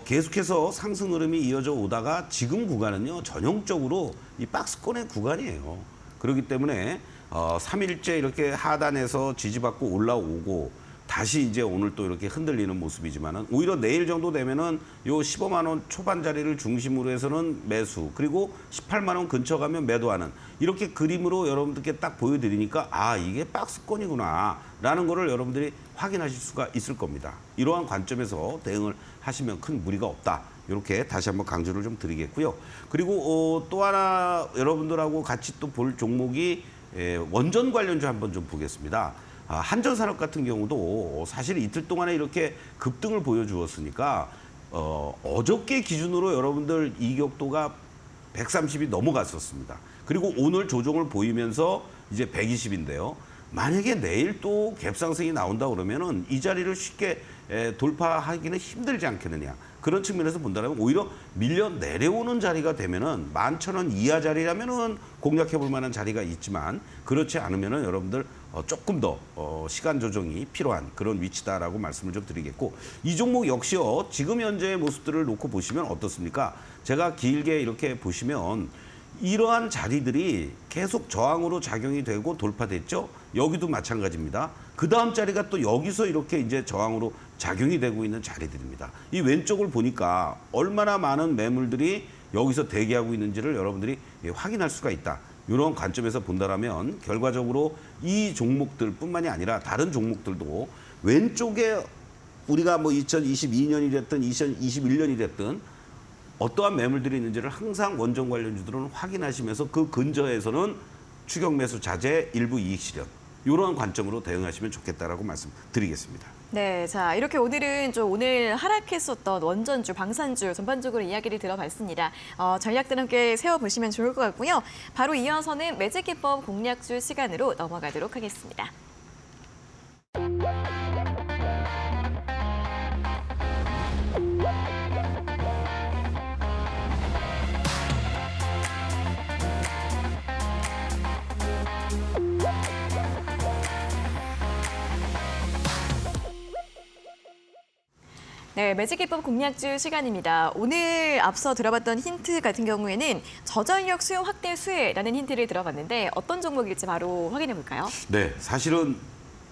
계속해서 상승 흐름이 이어져 오다가 지금 구간은요. 전형적으로 이 박스권의 구간이에요. 그렇기 때문에 3일째 이렇게 하단에서 지지받고 올라오고 다시 이제 오늘 또 이렇게 흔들리는 모습이지만은 오히려 내일 정도 되면은 요 15만 원 초반 자리를 중심으로 해서는 매수 그리고 18만 원 근처 가면 매도하는 이렇게 그림으로 여러분들께 딱 보여드리니까 아 이게 박스권이구나라는 거를 여러분들이 확인하실 수가 있을 겁니다. 이러한 관점에서 대응을 하시면 큰 무리가 없다. 이렇게 다시 한번 강조를 좀 드리겠고요. 그리고 또 하나 여러분들하고 같이 또 볼 종목이 원전 관련주 한번 좀 보겠습니다. 한전산업 같은 경우도 사실 이틀 동안에 이렇게 급등을 보여주었으니까 어저께 기준으로 여러분들 이격도가 130이 넘어갔었습니다. 그리고 오늘 조정을 보이면서 이제 120인데요. 만약에 내일 또 갭상승이 나온다 그러면은 이 자리를 쉽게 돌파하기는 힘들지 않겠느냐. 그런 측면에서 본다면 오히려 밀려 내려오는 자리가 되면은 11,000원 이하 자리라면은 공략해 볼 만한 자리가 있지만 그렇지 않으면은 여러분들 조금 더 시간 조정이 필요한 그런 위치다라고 말씀을 좀 드리겠고 이 종목 역시요. 지금 현재의 모습들을 놓고 보시면 어떻습니까? 제가 길게 이렇게 보시면 이러한 자리들이 계속 저항으로 작용이 되고 돌파됐죠. 여기도 마찬가지입니다. 그 다음 자리가 또 여기서 이렇게 이제 저항으로 작용이 되고 있는 자리들입니다. 이 왼쪽을 보니까 얼마나 많은 매물들이 여기서 대기하고 있는지를 여러분들이 확인할 수가 있다. 이런 관점에서 본다면 결과적으로 이 종목들뿐만이 아니라 다른 종목들도 왼쪽에 우리가 뭐 2022년이 됐든 2021년이 됐든 어떠한 매물들이 있는지를 항상 원전 관련주들은 확인하시면서 그 근저에서는 추격 매수 자제, 일부 이익 실현 이러한 관점으로 대응하시면 좋겠다라고 말씀드리겠습니다. 네, 자 이렇게 오늘은 좀 오늘 하락했었던 원전주, 방산주 전반적으로 이야기를 들어봤습니다. 전략들 함께 세워보시면 좋을 것 같고요. 바로 이어서는 매직기법 공략주 시간으로 넘어가도록 하겠습니다. 네, 매직기법 공략주 시간입니다. 오늘 앞서 들어봤던 힌트 같은 경우에는 저전력 수요 확대 수혜라는 힌트를 들어봤는데 어떤 종목일지 바로 확인해 볼까요? 네, 사실은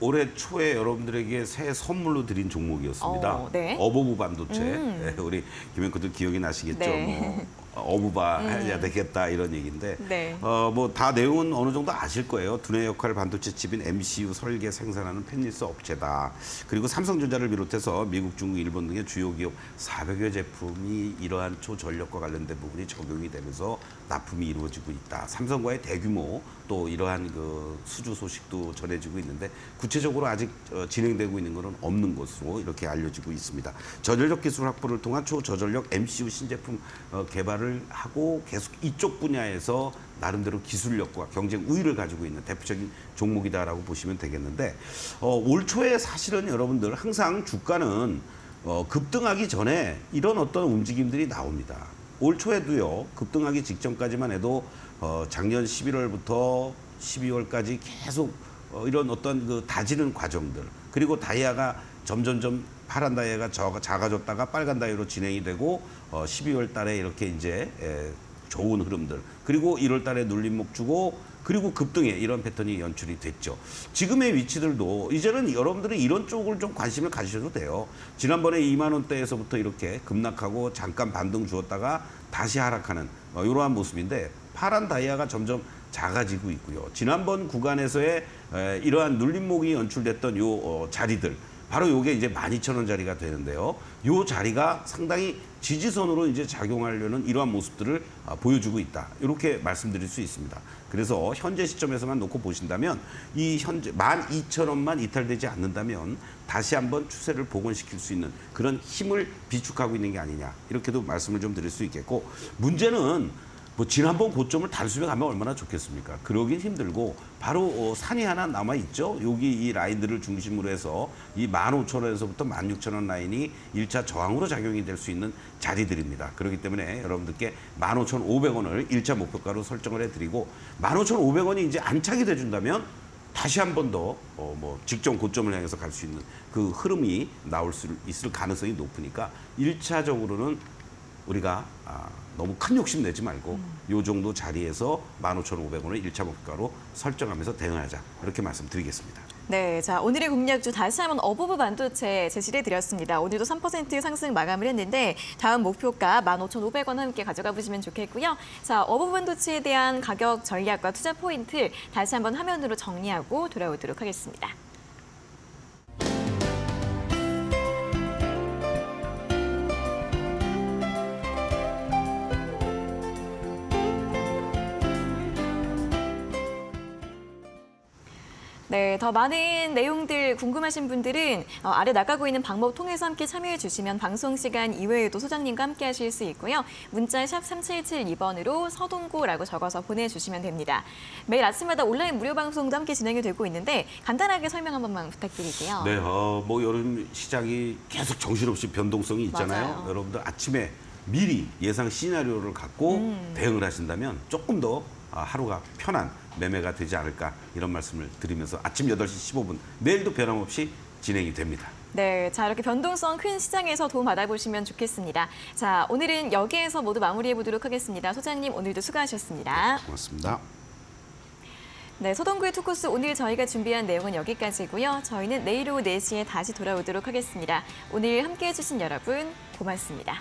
올해 초에 여러분들에게 새 선물로 드린 종목이었습니다. 네. 어버브 반도체. 네, 우리 김현구도 기억이 나시겠죠? 네. 어부바 해야 되겠다 이런 얘기인데 네. 뭐 다 내용은 어느 정도 아실 거예요. 두뇌 역할 반도체 칩인 MCU 설계 생산하는 펜리스 업체다. 그리고 삼성전자를 비롯해서 미국, 중국, 일본 등의 주요 기업 400여 제품이 이러한 초전력과 관련된 부분이 적용이 되면서 납품이 이루어지고 있다. 삼성과의 대규모 또 이러한 그 수주 소식도 전해지고 있는데 구체적으로 아직 진행되고 있는 것은 없는 것으로 이렇게 알려지고 있습니다. 저전력 기술 확보를 통한 초저전력 MCU 신제품 개발을 하고 계속 이쪽 분야에서 나름대로 기술력과 경쟁 우위를 가지고 있는 대표적인 종목이다라고 보시면 되겠는데 올 초에 사실은 여러분들 항상 주가는 급등하기 전에 이런 어떤 움직임들이 나옵니다. 올 초에도요 급등하기 직전까지만 해도 작년 11월부터 12월까지 계속 이런 어떤 그 다지는 과정들 그리고 다이아가 점점점 파란 다이아가 작아졌다가 빨간 다이아로 진행이 되고 12월 달에 이렇게 이제 좋은 흐름들 그리고 1월 달에 눌림목 주고 그리고 급등의 이런 패턴이 연출이 됐죠. 지금의 위치들도 이제는 여러분들은 이런 쪽을 좀 관심을 가지셔도 돼요. 지난번에 2만 원대에서부터 이렇게 급락하고 잠깐 반등 주었다가 다시 하락하는 이러한 모습인데 파란 다이아가 점점 작아지고 있고요. 지난번 구간에서의 이러한 눌림목이 연출됐던 요 자리들 바로 요게 이제 12,000원짜리가 되는데요. 요 자리가 상당히 지지선으로 이제 작용하려는 이러한 모습들을 보여주고 있다. 이렇게 말씀드릴 수 있습니다. 그래서 현재 시점에서만 놓고 보신다면 이 현재 12,000원만 이탈되지 않는다면 다시 한번 추세를 복원시킬 수 있는 그런 힘을 비축하고 있는 게 아니냐. 이렇게도 말씀을 좀 드릴 수 있겠고 문제는 뭐 지난번 고점을 단숨에 가면 얼마나 좋겠습니까? 그러긴 힘들고 바로 산이 하나 남아 있죠. 여기 이 라인들을 중심으로 해서 이 15,000원에서부터 16,000원 라인이 1차 저항으로 작용이 될 수 있는 자리들입니다. 그렇기 때문에 여러분들께 15,500원을 1차 목표가로 설정을 해드리고 15,500원이 이제 안착이 돼준다면 다시 한 번 더 뭐 직전 고점을 향해서 갈 수 있는 그 흐름이 나올 수 있을 가능성이 높으니까 1차적으로는 우리가 너무 큰 욕심 내지 말고 요 정도 자리에서 15,500원을 1차 목표가로 설정하면서 대응하자. 이렇게 말씀드리겠습니다. 네, 자 오늘의 공략주 다시 한번 어버브 반도체 제시를 드렸습니다. 오늘도 3% 상승 마감을 했는데 다음 목표가 15,500원 함께 가져가 보시면 좋겠고요. 자, 어버브 반도체에 대한 가격 전략과 투자 포인트 다시 한번 화면으로 정리하고 돌아오도록 하겠습니다. 네, 더 많은 내용들 궁금하신 분들은 아래 나가고 있는 방법 통해서 함께 참여해 주시면 방송 시간 이외에도 소장님과 함께 하실 수 있고요. 문자 샵 3772번으로 서동고라고 적어서 보내주시면 됩니다. 매일 아침마다 온라인 무료 방송도 함께 진행이 되고 있는데 간단하게 설명 한 번만 부탁드릴게요. 네, 뭐 여름 시장이 계속 정신없이 변동성이 있잖아요. 맞아요. 여러분들 아침에 미리 예상 시나리오를 갖고 대응을 하신다면 조금 더 하루가 편한 매매가 되지 않을까 이런 말씀을 드리면서 아침 8시 15분 내일도 변함없이 진행이 됩니다. 네, 자 이렇게 변동성 큰 시장에서 도움 받아보시면 좋겠습니다. 자, 오늘은 여기에서 모두 마무리해 보도록 하겠습니다. 소장님 오늘도 수고하셨습니다. 고맙습니다. 네, 서동구의 투코스 오늘 저희가 준비한 내용은 여기까지고요. 저희는 내일 오후 4시에 다시 돌아오도록 하겠습니다. 오늘 함께해 주신 여러분 고맙습니다.